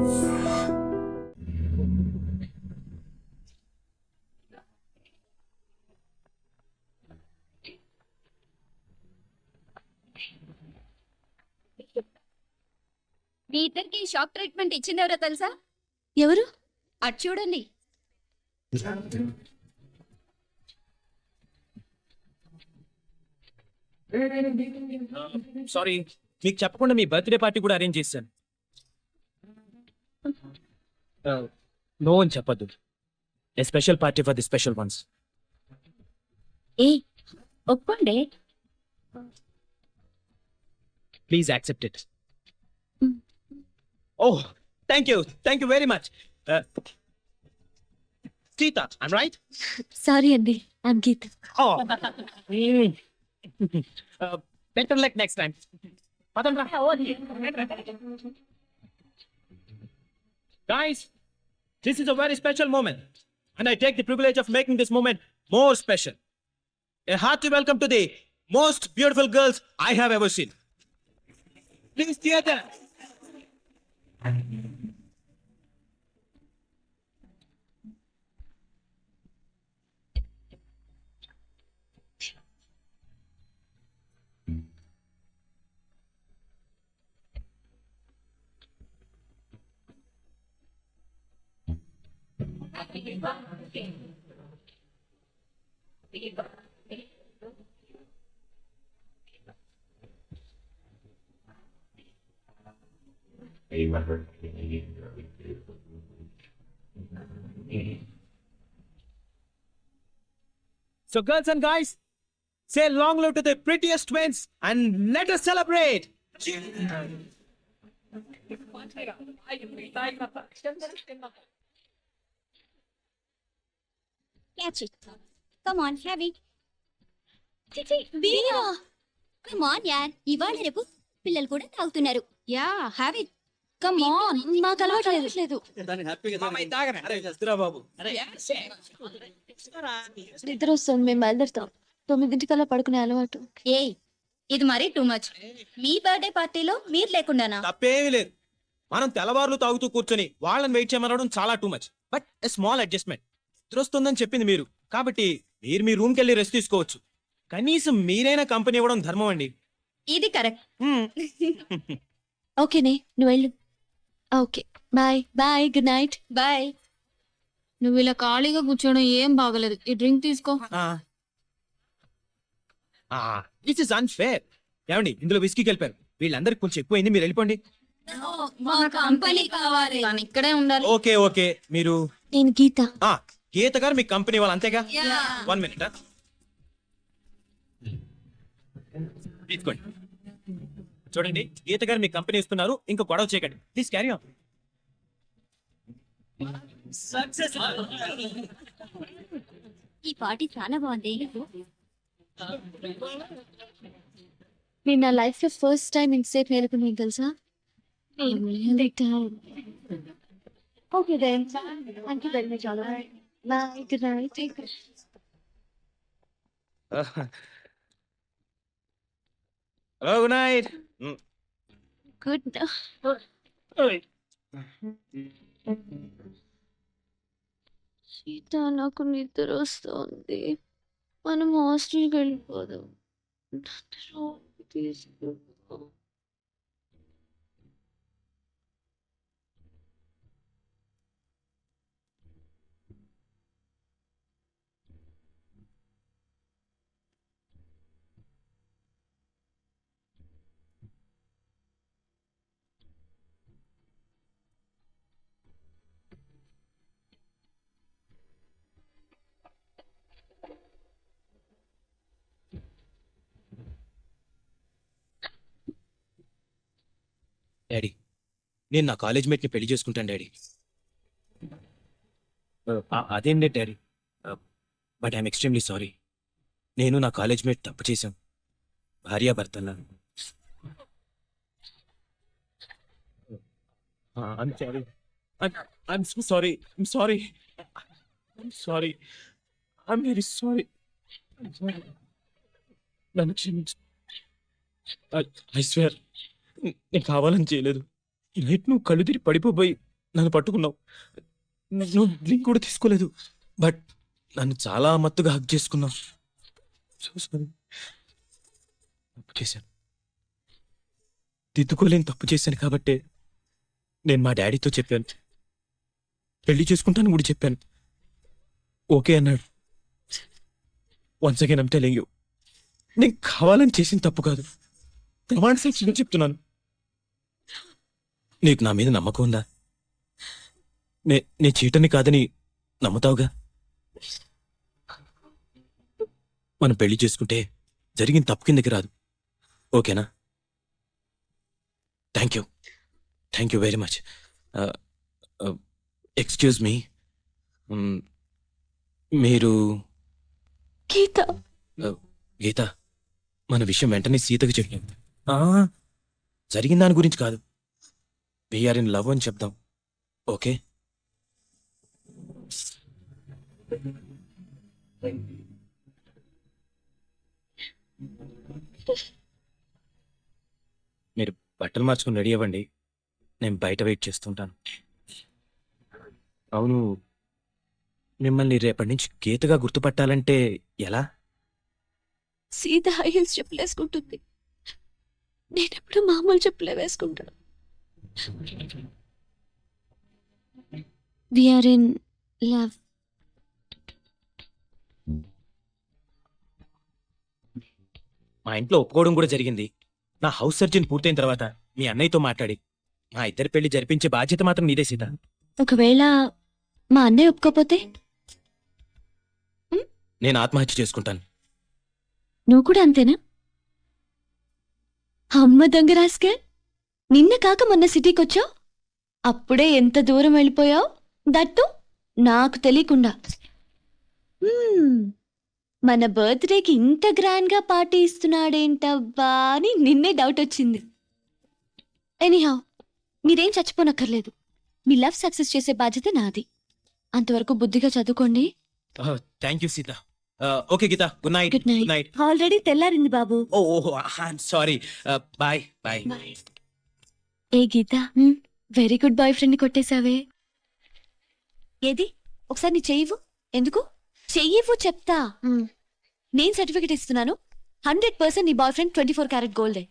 మీ ఇద్దరికి shock treatment ఇచ్చింది ఎవరో తెలుసా? ఎవరు? అటు చూడండి. సారీ, మీకు చెప్పకుండా మీ బర్త్డే పార్టీ కూడా అరేంజ్ చేశాను. నో అని చెప్పద్దు. A special party for the special ones. ఏ ఒప్పుకోండి. Please accept it. Oh, thank you very much. Sita, I'm right? Sorry అండి, I'm Geetha. Oh, better luck next time. Padandra. Guys, this is a very special moment, and I take the privilege of making this moment more special. A hearty welcome to the most beautiful girls I have ever seen. Please, theater. So girls and guys, say long live to the prettiest twins and let us celebrate. Catch it. Come on, have it. Come on, yaar. ఇవాళ రేపు పిల్లలు కూడా తాగుతున్నారు. Yeah, have it. Come on, మాకు అలవాట్లేదు. నిద్ర వస్తుంది, మేము బయలుదేరుతాం. 9 పడుకునే అలవాటు. ఏయ్, ఇది మరీ టూ మచ్. మీ బర్త్డే పార్టీలో మీరు లేకుండానా? తప్పేమీ లేదు. మనం తెల్లవారులు తాగుతూ కూర్చొని వాళ్ళని వెయిట్ చేయమనడం చాలా too much. But a small adjustment. నిద్రొస్తుందని చెప్పింది మీరు, కాబట్టి మీరు మీ రూమ్కి వెళ్ళి రెస్ట్ తీసుకోవచ్చు. కనీసం మీరైనా కంపెనీ ఇవ్వడం ధర్మం అండి. ఇది కరెక్ట్. ఓకేనే, నువ్వు వెళ్ళు. Okay, bye bye, good night. Bye. నువ్వు ఇలా ఖాళీగా కూర్చోడం ఏం బాగలేదు. ఈ డ్రింక్ తీసుకో. This is unfair. ఏమండి, ఇందులో విస్కీకి వెళ్ళిపోయారు. వీళ్ళందరికి కొంచెం ఎక్కువైంది, మీరు వెళ్ళిపోండి. కంపెనీ కావాలి, ఇక్కడే ఉండాలి. ఓకే ఓకే, మీరు నేను గీత. గీత గారు మీ కంపెనీ వాళ్ళు అంతేగా? 1 minute. తీసుకోండి. చూడండి, గీత గారు మీ కంపెనీ ఇస్తున్నారు, ఇంకా గొడవ చేయకండి. Please carry on. ఈ పార్టీ చాలా బాగుంది. నేను నా లైఫ్ లో ఫస్ట్ టైం ఇంతసేపు నేర్చుకున్నాను తెలుసా. Okay then, thank you very much. All right, bye, good night. Hello, good night. Good. Sita, నాకు నిద్ర వస్తుంది. మనం హాస్టల్కి వెళ్ళిపోదాం. తీసుకుందాం. డాడీ, నేను నా కాలేజ్ మేట్ని పెళ్లి చేసుకుంటాను డాడీ. అదేం లేదు daddy, but I'm extremely sorry. నేను నా కాలేజ్ మేట్ తప్పు చేశాం, భార్యాభర్తలా. I'm sorry. I'm so sorry. I'm sorry. I'm sorry. I'm very sorry. I'm sorry. నన్ను క్షమించు. I swear, నేను కావాలని చేయలేదు. ఈ నైట్ నువ్వు కళ్ళు తిరిగి పడిపోయి నన్ను పట్టుకున్నావు. నువ్వు డ్రింక్ కూడా తీసుకోలేదు, బట్ నన్ను చాలా మత్తుగా హక్ చేసుకున్నావు. So sorry. తప్పు చేశాను, దిద్దుకోలేని తప్పు చేశాను. కాబట్టే నేను మా డాడీతో చెప్పాను, పెళ్లి చేసుకుంటాను కూడా చెప్పాను. ఓకే అన్నాడు. Once again I'm telling you, నేను కావాలని చేసిన తప్పు కాదు, ప్రమాణ సాక్షిగా చెప్తున్నాను. నీకు నా మీద నమ్మకం ఉందా? నే చీటని కాదని నమ్ముతావుగా? మనం పెళ్లి చేసుకుంటే జరిగిన తప్పు కిందకి రాదు. ఓకేనా? Thank you very much. Excuse me, మీరు గీత. గీత, మన విషయం వెంటనే సీతకు చెప్పాం. జరిగిన దాని గురించి కాదు, వీఆర్ ఇన్ లవ్ అని చెప్దాం. ఓకే? మీరు బట్టలు మార్చుకుని రెడీ అవ్వండి, నేను బయట వెయిట్ చేస్తుంటాను. అవును, మిమ్మల్ని రేపటి నుంచి గీతగా గుర్తుపట్టాలంటే ఎలా? సీత హై హీల్స్ చెప్పులు వేసుకుంటుంది, నేనెప్పుడు మామూలు చెప్పులే వేసుకుంటాను. We are in love. మా ఇంట్లో ఒప్పుకోవడం కూడా జరిగింది. నా హౌస్ సర్జన్ పూర్తయిన తర్వాత మీ అన్నయ్యతో మాట్లాడి మా ఇద్దరి పెళ్లి జరిపించే బాధ్యత మాత్రం నీదే సీత. ఒకవేళ మా అన్నయ్య ఒప్పుకోపోతే నేను ఆత్మహత్య చేసుకుంటాను. నువ్వు కూడా అంతేనా? అమ్మ దొంగ రాస్కే, నిన్న కాక మొన్న సిటీకి వచ్చావు, అప్పుడే ఎంత దూరం వెళ్ళిపోయావు, దట్టు నాకు తెలియకుండా. మన బర్త్డేకి ఇంత గ్రాండ్ గా పార్టీ ఇస్తున్నాడేంటబ్బా అని నిన్నే డౌట్ వచ్చింది. ఎనీహౌ, మీరేం చచ్చిపోనక్కర్లేదు, మీ లవ్ సక్సెస్ చేసే బాధ్యత నాది. అంతవరకు బుద్ధిగా చదువుకోండి. Thank you Sita. Okay Geetha, good night. Good night. Good night. Already తెల్లారింది బాబు. ఓహో, ఐఎమ్ సారీ. Bye bye. ఏ Geetha, very good boyfriend కొట్టేశావే. ఏది ఒకసారి నీ చెయ్యవు. ఎందుకు చెయ్యవు చెప్తా. నేను సర్టిఫికెట్ ఇస్తున్నాను, 100% నీ బాయ్ ఫ్రెండ్ 24 క్యారెట్ గోల్డే.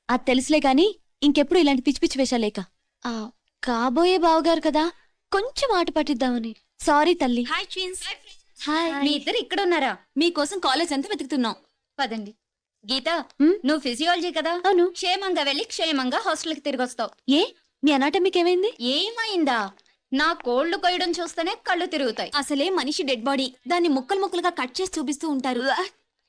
అది తెలుసులే గాని ఇంకెప్పుడు ఇలాంటి పిచ్చి పిచ్చి వేషాలేక. కాబోయే బావగారు కదా, కొంచెం ఆట పట్టిద్దామని. సారీ తల్లి. Hi twins. హాయ్. మీ ఇద్దరు ఇక్కడ ఉన్నారా? మీకోసం కాలేజ్ అంతా వెతుకుతున్నాం. పదండి. గీత, నువ్వు ఫిజియాలజీ కదా? అవును. క్షేమంగా వెళ్ళి క్షేమంగా హాస్టల్కి తిరిగి వస్తావు. ఏ మీ అనాటమీకి ఏమైంది? ఏమైందా? నా కోళ్లు కొయ్యడం చూస్తేనే కళ్ళు తిరుగుతాయి. అసలే మనిషి డెడ్ బాడీ, దాన్ని ముక్కలు ముక్కలుగా కట్ చేసి చూపిస్తూ ఉంటారు.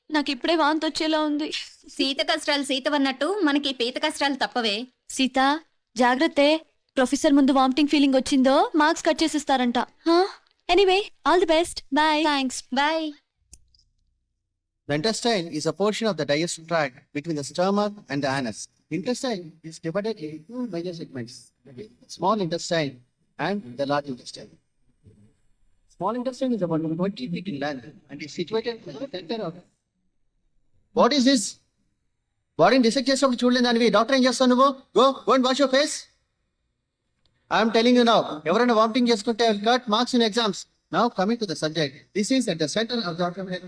నాకు ఇప్పుడే వాంతి వచ్చేలా ఉంది. సీత కష్టాలు సీతవన్నట్టు మనకి పీత కష్టాలు తప్పవే. సీత జాగ్రత్తే, ప్రొఫెసర్ ముందు వామిటింగ్ ఫీలింగ్ వచ్చిందో మార్క్స్ కట్ చేసిస్తారంట. Anyway, all the best. Bye. Thanks. Bye. The intestine is a portion of the digestive tract between the stomach and the anus. Intestine is divided into two major segments: okay? Small intestine and the large intestine. Small intestine is about 20 feet in length and is situated in the center of. What is this? Body dissect చేసినప్పుడు చూడలేదు దానివి. Doctor ఏం చేస్తావు నువ్వు? Go and wash your face. I'm telling you now, ఎవరైనా vomiting చేసుకుంటే I will cut marks in exams. Now coming to the subject, this is at the center of the abdomen.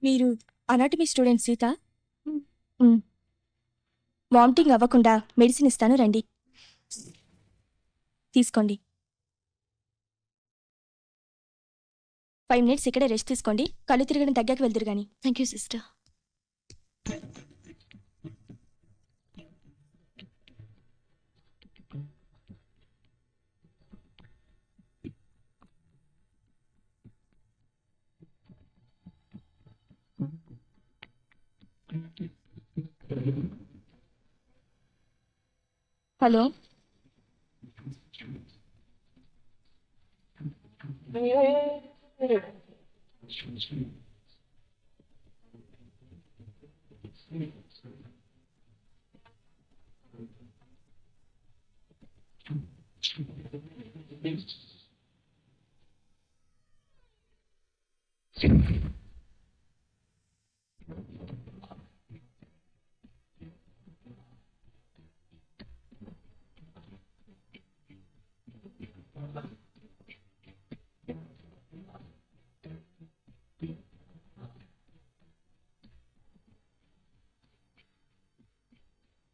మీరు anatomy student Sita? Vomiting అవ్వకుండా medicine ఇస్తాను, రండి తీసుకోండి. 5 minutes ఇక్కడే rest తీసుకోండి, కళ్ళు తిరగడం తగ్గాక వెళ్తురు గాని. Thank you sister. Hello,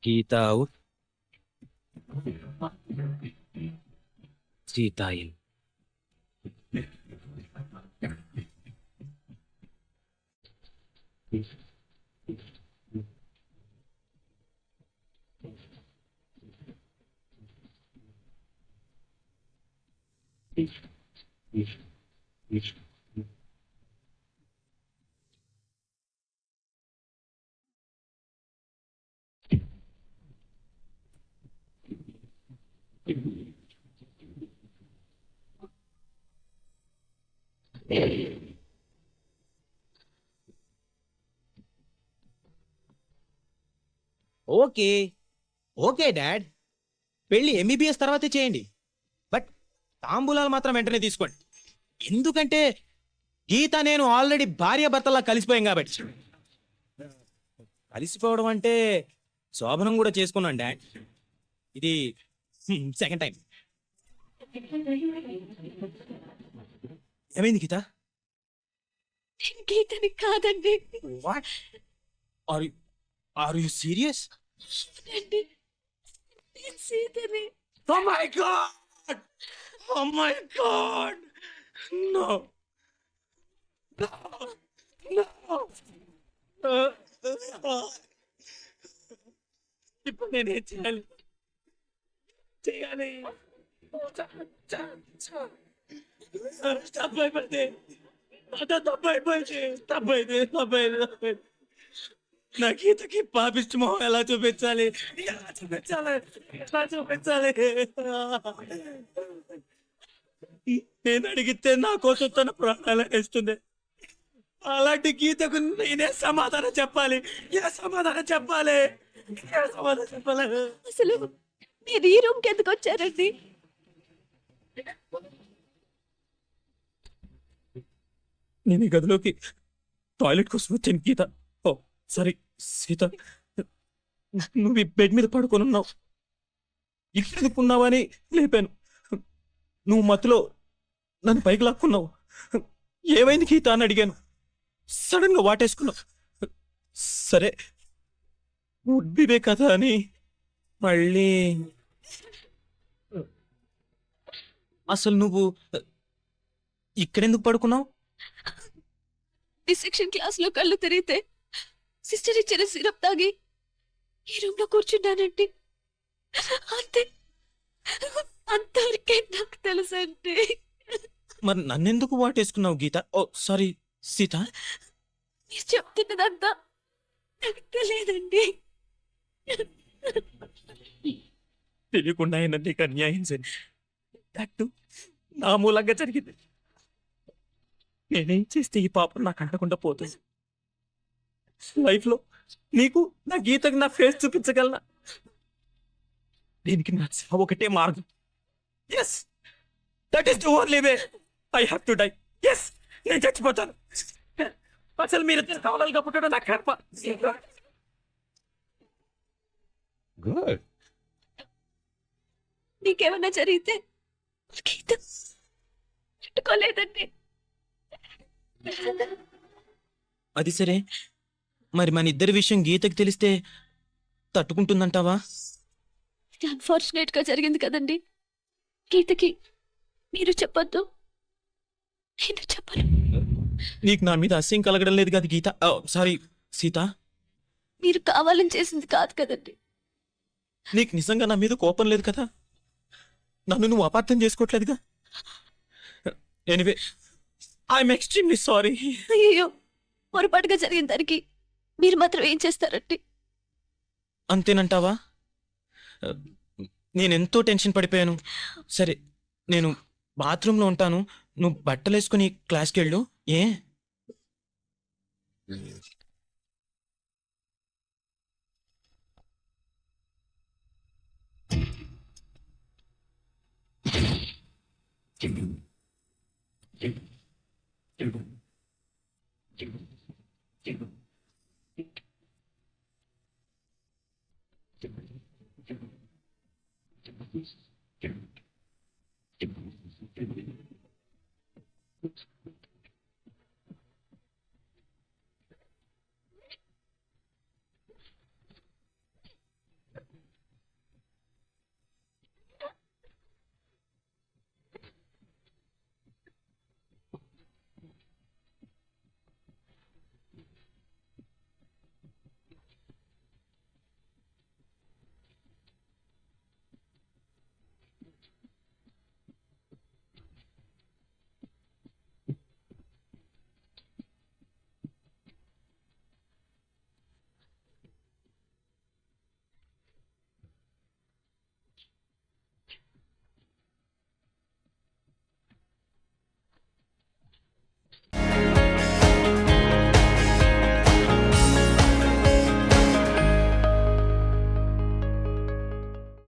Geeta out, Sita in. Okay okay dad, పెళ్లి ఎంబీబీఎస్ తర్వాతే చేయండి, బట్ తాంబూలాలు మాత్రం వెంటనే తీసుకోండి. ఎందుకంటే గీత నేను ఆల్రెడీ భార్యాభర్తలా కలిసిపోయాం కాబట్టి. కలిసిపోవడం అంటే శోభనం కూడా చేసుకున్నాను డాడ్, ఇది సెకండ్ టైం. ఏమైంది గీత? నేను గీతని కాదండి. What are you serious? అవునండి, నేను సీతని. Oh my god! Oh my god! No! No! No! ఇప్పుడు నేనేం చేయాలి? చేయాలి తప్పైపోయింది, తప్పైపోయింది. నా గీతకి పాపిష్టి మొహం ఎలా చూపించాలి? నేను అడిగితే నా కోసం తన ప్రాణాలు వేస్తుంది. అలాంటి గీతకు నేనే సమాధానం చెప్పాలి. అసలు మీరు ఈ రూమ్కి ఎందుకు వచ్చారండి? నేను ఈ గదిలోకి టాయిలెట్ కోసం వచ్చాను గీత. ఓ సారీ సీత, నువ్వు ఈ బెడ్ మీద పడుకొని ఉన్నావు, ఇక్కడుకున్నావని లేపాను. నువ్వు మత్తులో నన్ను పైకి లాక్కున్నావు. ఏమైంది గీత అని అడిగాను, సడన్ గా వాటేసుకున్నావు. సరే ఉడ్బివే కదా అని మళ్ళీ. అసలు నువ్వు ఇక్కడెందుకు పడుకున్నావు? డిసెక్షన్ క్లాస్ లో కళ్ళు తిరిగితే సిస్టర్ ఇచ్చిన సిరప్ తాగి ఈ రూమ్ లో కూర్చున్నానండి. అంతే, అంతవరకే నాకు తెలుసండి. మరి నన్నెందుకు వాటేసుకున్నావు గీత? ఓ సారీ సీత. మీరు చెప్తున్నదంతా నాకు తెలియదండి. తెలియకుండా అయినా నీకు అన్యాయం జరిగింది, నా మూలంగా జరిగింది. నేనేం చేస్తే ఈ పాపం నాకు అంటకుండా పోతుంది? లైఫ్ లో నీకు నా గీతకు నా ఫేస్ చూపించగలనా? దీనికి నా చావు ఒకటే మార్గం. Yes, that is the only way. I have to die. Yes, నేను చచ్చిపోతాను. అసలు మీరు కావాలిగా పుట్టడం నా కర్మ. గుడ్. నీకేమన్నా జరిగితే గీత చుట్టుకోలేదండి. అది సరే, మరి మన ఇద్దరి విషయం గీతకి తెలిస్తే తట్టుకుంటుందంటావా? ఇది అన్ఫార్చునేట్ గా జరిగింది కదండి. గీతకి మీరు చెప్పొద్దు, నేను చెప్పను. నీకు నా మీద అసహ్యం కలగడం లేదు కదా గీత? సారీ సీత. మీరు కావాలని చేసింది కాదు కదండి. నీకు నిజంగా నా మీద కోపం లేదు కదా? నన్ను నువ్వు అపార్థం చేసుకోవట్లేదుగా? Anyway, I'm extremely sorry. అయ్యో, పొరపాటుగా జరిగిన దానికి మీరు మాత్రం ఏం చేస్తారండి? అంతేనంటావా? నేనెంతో టెన్షన్ పడిపోయాను. సరే, నేను బాత్రూంలో ఉంటాను, నువ్వు బట్టలు వేసుకుని క్లాస్కి వెళ్ళు. ఏ